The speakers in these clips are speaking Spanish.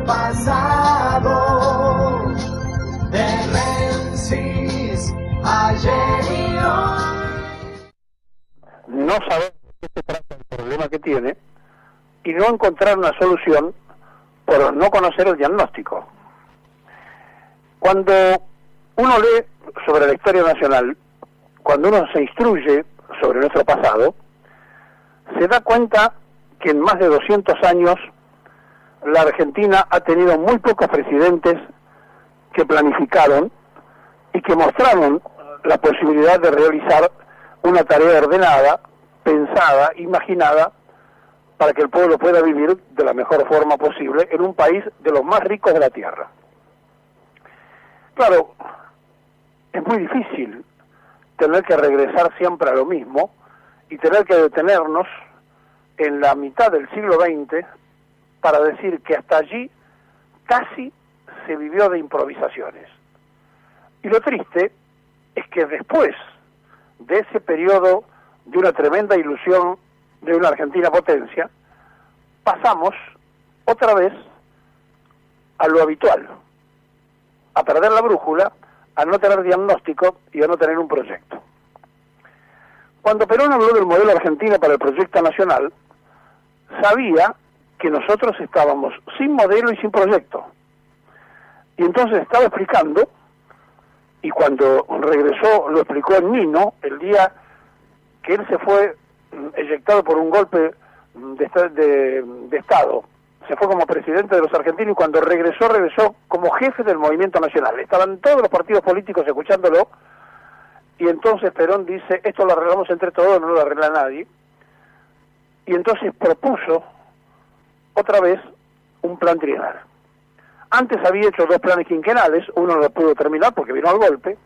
pasado, de Menzies, ayer y hoy. No saber de qué se trata el problema que tiene y no encontrar una solución por no conocer el diagnóstico. Cuando uno lee sobre la historia nacional, cuando uno se instruye sobre nuestro pasado, se da cuenta que en más de 200 años la Argentina ha tenido muy pocos presidentes que planificaron y que mostraron la posibilidad de realizar una tarea ordenada, pensada, imaginada, para que el pueblo pueda vivir de la mejor forma posible en un país de los más ricos de la tierra. Claro, es muy difícil tener que regresar siempre a lo mismo y tener que detenernos en la mitad del siglo XX para decir que hasta allí casi se vivió de improvisaciones. Y lo triste es que después de ese periodo de una tremenda ilusión de una Argentina potencia, pasamos otra vez a lo habitual, a perder la brújula, a no tener diagnóstico y a no tener un proyecto. Cuando Perón habló del modelo Argentina para el proyecto nacional, sabía que nosotros estábamos sin modelo y sin proyecto. Y entonces estaba explicando, y cuando regresó lo explicó en Nino, el día que él se fue eyectado por un golpe de Estado, se fue como presidente de los argentinos y cuando regresó como jefe del movimiento nacional. Estaban todos los partidos políticos escuchándolo y entonces Perón dice, esto lo arreglamos entre todos, no lo arregla nadie. Y entonces propuso otra vez un plan trienal. Antes había hecho 2 planes quinquenales, uno no lo pudo terminar porque vino al golpe,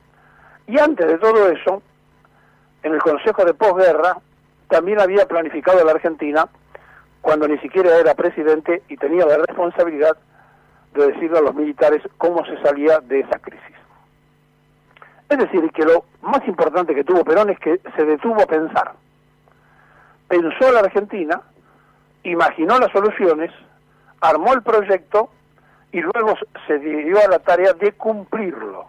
y antes de todo eso, en el Consejo de Posguerra, también había planificado la Argentina cuando ni siquiera era presidente y tenía la responsabilidad de decirle a los militares cómo se salía de esa crisis. Es decir, que lo más importante que tuvo Perón es que se detuvo a pensar. Pensó la Argentina, imaginó las soluciones, armó el proyecto y luego se dio a la tarea de cumplirlo.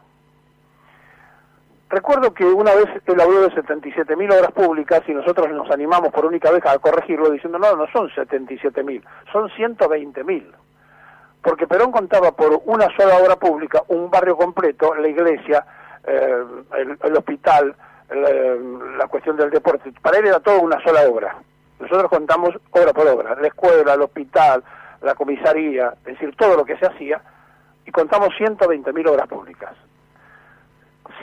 Recuerdo que una vez él habló de 77.000 obras públicas y nosotros nos animamos por única vez a corregirlo diciendo no son 77.000, son 120.000. Porque Perón contaba por una sola obra pública, un barrio completo, la iglesia, el hospital, la cuestión del deporte. Para él era todo una sola obra. Nosotros contamos obra por obra, la escuela, el hospital, la comisaría, es decir, todo lo que se hacía, y contamos 120.000 obras públicas.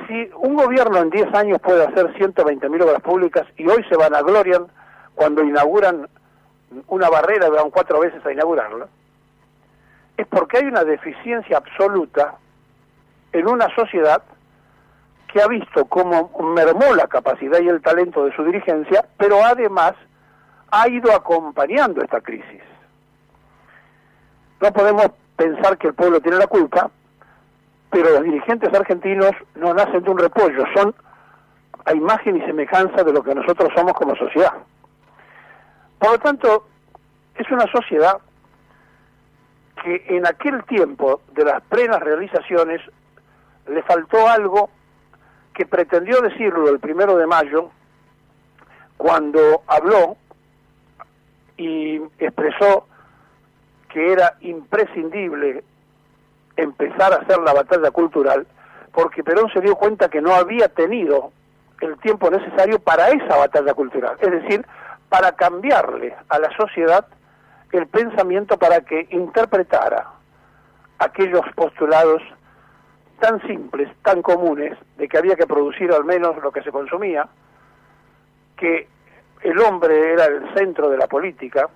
Si un gobierno en 10 años puede hacer 120.000 obras públicas y hoy se vanaglorian cuando inauguran una barrera, van 4 veces a inaugurarla, es porque hay una deficiencia absoluta en una sociedad que ha visto cómo mermó la capacidad y el talento de su dirigencia, pero además ha ido acompañando esta crisis. No podemos pensar que el pueblo tiene la culpa, pero los dirigentes argentinos no nacen de un repollo, son a imagen y semejanza de lo que nosotros somos como sociedad. Por lo tanto, es una sociedad que en aquel tiempo de las plenas realizaciones le faltó algo que pretendió decirlo el 1 de mayo cuando habló y expresó que era imprescindible empezar a hacer la batalla cultural, porque Perón se dio cuenta que no había tenido el tiempo necesario para esa batalla cultural, es decir, para cambiarle a la sociedad el pensamiento para que interpretara aquellos postulados tan simples, tan comunes, de que había que producir al menos lo que se consumía, que el hombre era el centro de la política,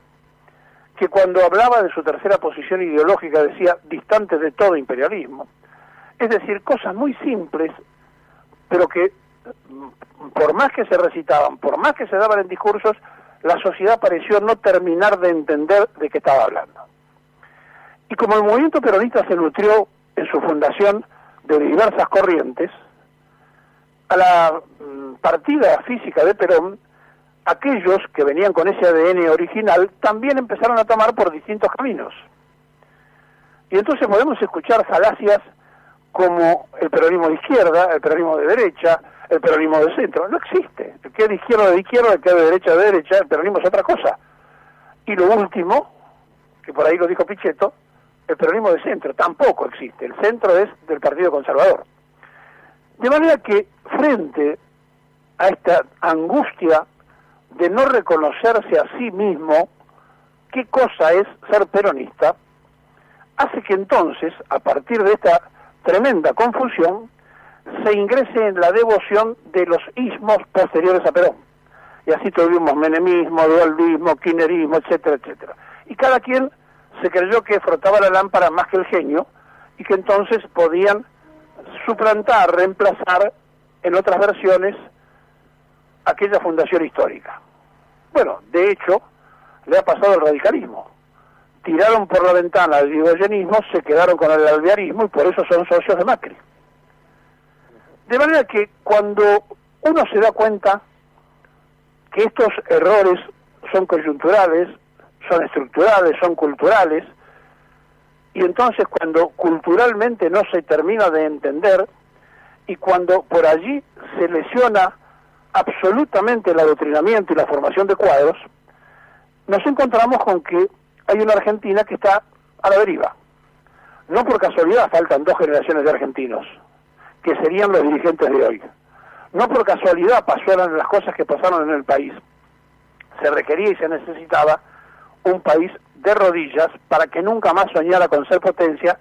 que cuando hablaba de su tercera posición ideológica decía distante de todo imperialismo. Es decir, cosas muy simples, pero que por más que se recitaban, por más que se daban en discursos, la sociedad pareció no terminar de entender de qué estaba hablando. Y como el movimiento peronista se nutrió en su fundación de diversas corrientes, a la partida física de Perón, aquellos que venían con ese ADN original también empezaron a tomar por distintos caminos. Y entonces podemos escuchar falacias como el peronismo de izquierda, el peronismo de derecha, el peronismo de centro. No existe. El que es de izquierda, el que es de derecha, el peronismo es otra cosa. Y lo último, que por ahí lo dijo Pichetto, el peronismo de centro tampoco existe. El centro es del Partido Conservador. De manera que frente a esta angustia de no reconocerse a sí mismo qué cosa es ser peronista, hace que entonces, a partir de esta tremenda confusión, se ingrese en la devoción de los ismos posteriores a Perón. Y así tuvimos menemismo, dualdismo, kirchnerismo, etcétera, etcétera. Y cada quien se creyó que frotaba la lámpara más que el genio y que entonces podían suplantar, reemplazar en otras versiones aquella fundación histórica. Bueno, de hecho, le ha pasado al radicalismo. Tiraron por la ventana el irigoyenismo, se quedaron con el alvearismo y por eso son socios de Macri. De manera que cuando uno se da cuenta que estos errores son coyunturales, son estructurales, son culturales, y entonces cuando culturalmente no se termina de entender, y cuando por allí se lesiona absolutamente el adoctrinamiento y la formación de cuadros, nos encontramos con que hay una Argentina que está a la deriva. No por casualidad faltan 2 generaciones de argentinos, que serían los dirigentes de hoy. No por casualidad pasaron las cosas que pasaron en el país. Se requería y se necesitaba un país de rodillas para que nunca más soñara con ser potencia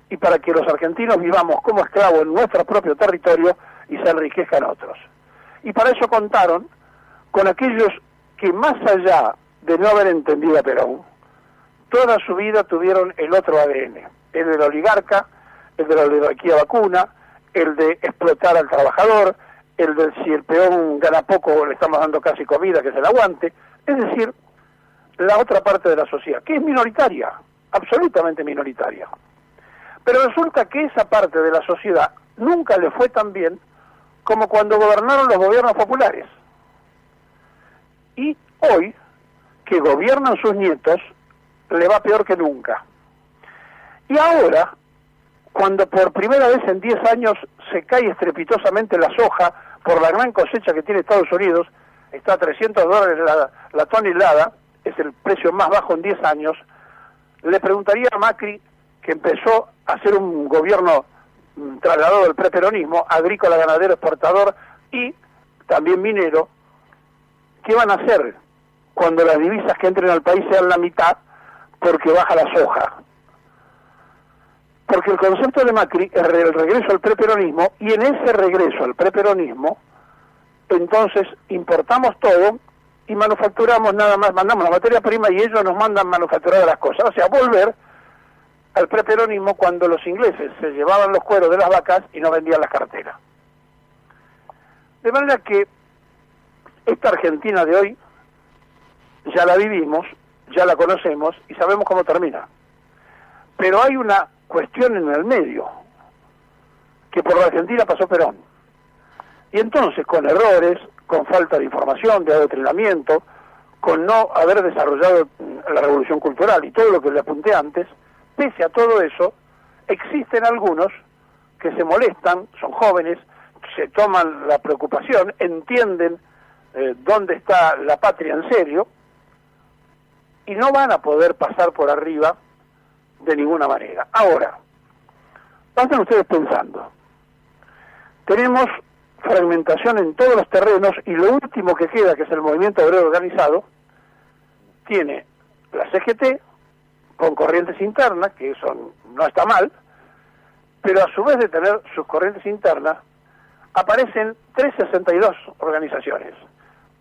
y para que los argentinos vivamos como esclavos en nuestro propio territorio y se enriquezcan otros. Y para eso contaron con aquellos que más allá de no haber entendido a Perón, toda su vida tuvieron el otro ADN, el del oligarca, el de la oligarquía vacuna, el de explotar al trabajador, el de si el peón gana poco le estamos dando casi comida que se la aguante, es decir, la otra parte de la sociedad, que es minoritaria, absolutamente minoritaria. Pero resulta que esa parte de la sociedad nunca le fue tan bien como cuando gobernaron los gobiernos populares. Y hoy, que gobiernan sus nietos, le va peor que nunca. Y ahora, cuando por primera vez en 10 años se cae estrepitosamente la soja por la gran cosecha que tiene Estados Unidos, está a $300 la tonelada, es el precio más bajo en 10 años, le preguntaría a Macri, que empezó a hacer un gobierno trasladado del preperonismo, agrícola, ganadero, exportador y también minero, ¿qué van a hacer cuando las divisas que entren al país sean la mitad porque baja la soja? Porque el concepto de Macri es el regreso al preperonismo, y en ese regreso al preperonismo, entonces importamos todo y manufacturamos nada más, mandamos la materia prima y ellos nos mandan manufacturar las cosas. O sea, volver al preperonismo cuando los ingleses se llevaban los cueros de las vacas y no vendían las carteras. De manera que esta Argentina de hoy ya la vivimos, ya la conocemos y sabemos cómo termina. Pero hay una cuestión en el medio, que por la Argentina pasó Perón. Y entonces, con errores, con falta de información, de adoctrinamiento, con no haber desarrollado la revolución cultural y todo lo que le apunté antes, pese a todo eso, existen algunos que se molestan, son jóvenes, se toman la preocupación, entienden dónde está la patria en serio, y no van a poder pasar por arriba de ninguna manera. Ahora, vayan ustedes pensando, tenemos fragmentación en todos los terrenos y lo último que queda, que es el movimiento obrero organizado, tiene la CGT con corrientes internas, que eso no está mal, pero a su vez de tener sus corrientes internas, aparecen 362 organizaciones.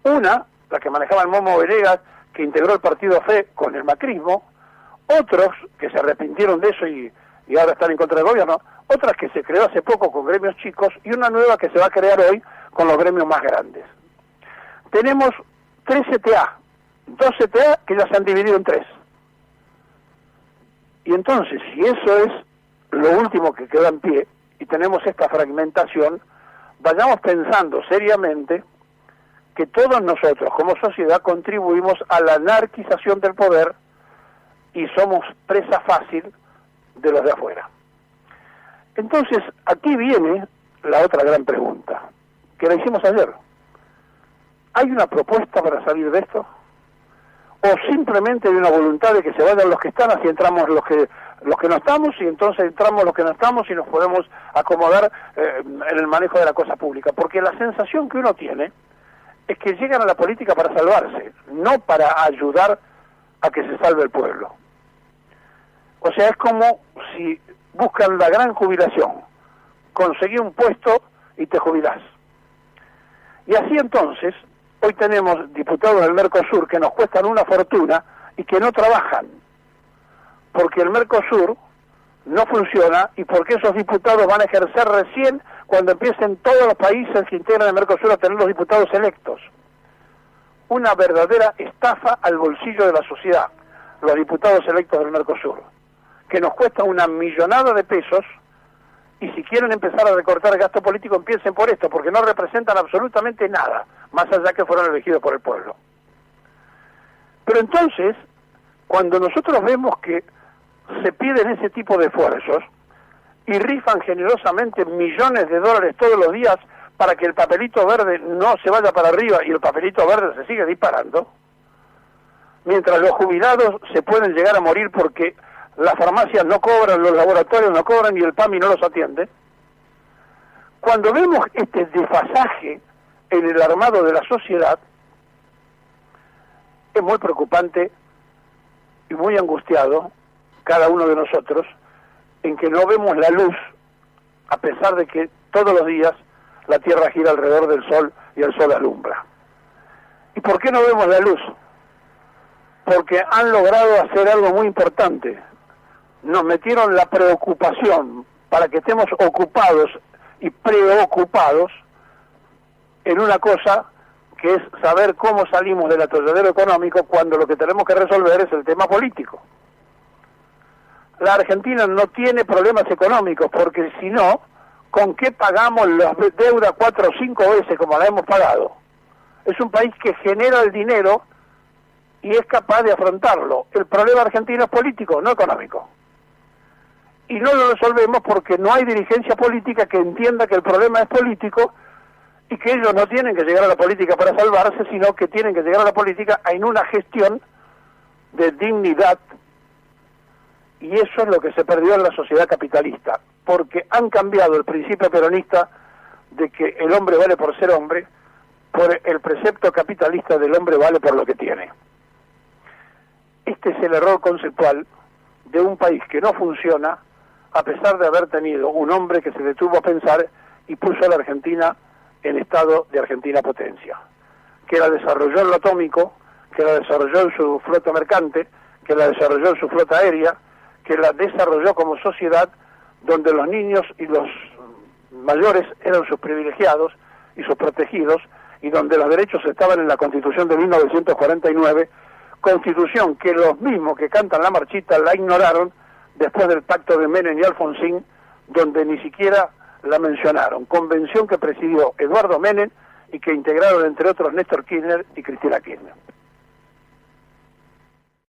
Una, la que manejaba el Momo Venegas, que integró el partido FE con el macrismo, otros que se arrepintieron de eso y ahora están en contra del gobierno, otras que se creó hace poco con gremios chicos y una nueva que se va a crear hoy con los gremios más grandes. Tenemos 3 CTA, 2 CTA que ya se han dividido en 3. Y entonces, si eso es lo último que queda en pie y tenemos esta fragmentación, vayamos pensando seriamente que todos nosotros como sociedad contribuimos a la anarquización del poder y somos presa fácil de los de afuera. Entonces, aquí viene la otra gran pregunta, que la hicimos ayer. ¿Hay una propuesta para salir de esto? ¿O simplemente hay una voluntad de que se vayan los que están, así entramos los que no estamos, y entonces entramos los que no estamos y nos podemos acomodar en el manejo de la cosa pública? Porque la sensación que uno tiene es que llegan a la política para salvarse, no para ayudar a que se salve el pueblo. O sea, es como si buscan la gran jubilación, conseguí un puesto y te jubilás. Y así entonces, hoy tenemos diputados del Mercosur que nos cuestan una fortuna y que no trabajan, porque el Mercosur no funciona y porque esos diputados van a ejercer recién cuando empiecen todos los países que integran el Mercosur a tener los diputados electos. Una verdadera estafa al bolsillo de la sociedad, los diputados electos del Mercosur, que nos cuesta una millonada de pesos, y si quieren empezar a recortar el gasto político, empiecen por esto, porque no representan absolutamente nada, más allá que fueron elegidos por el pueblo. Pero entonces, cuando nosotros vemos que se piden ese tipo de esfuerzos y rifan generosamente millones de dólares todos los días para que el papelito verde no se vaya para arriba y el papelito verde se sigue disparando, mientras los jubilados se pueden llegar a morir porque las farmacias no cobran, los laboratorios no cobran y el PAMI no los atiende. Cuando vemos este desfasaje en el armado de la sociedad, es muy preocupante y muy angustiado cada uno de nosotros en que no vemos la luz, a pesar de que todos los días la Tierra gira alrededor del Sol y el Sol alumbra. ¿Y por qué no vemos la luz? Porque han logrado hacer algo muy importante. Nos metieron la preocupación para que estemos ocupados y preocupados en una cosa que es saber cómo salimos del atolladero económico cuando lo que tenemos que resolver es el tema político. La Argentina no tiene problemas económicos porque si no, ¿con qué pagamos la deuda 4 o 5 veces como la hemos pagado? Es un país que genera el dinero y es capaz de afrontarlo. El problema argentino es político, no económico. Y no lo resolvemos porque no hay dirigencia política que entienda que el problema es político y que ellos no tienen que llegar a la política para salvarse, sino que tienen que llegar a la política en una gestión de dignidad. Y eso es lo que se perdió en la sociedad capitalista, porque han cambiado el principio peronista de que el hombre vale por ser hombre, por el precepto capitalista del hombre vale por lo que tiene. Este es el error conceptual de un país que no funciona, a pesar de haber tenido un hombre que se detuvo a pensar y puso a la Argentina en estado de Argentina potencia, que la desarrolló en lo atómico, que la desarrolló en su flota mercante, que la desarrolló en su flota aérea, que la desarrolló como sociedad donde los niños y los mayores eran sus privilegiados y sus protegidos, y donde los derechos estaban en la Constitución de 1949, Constitución que los mismos que cantan la marchita la ignoraron después del pacto de Menem y Alfonsín, donde ni siquiera la mencionaron. Convención que presidió Eduardo Menem y que integraron entre otros Néstor Kirchner y Cristina Kirchner.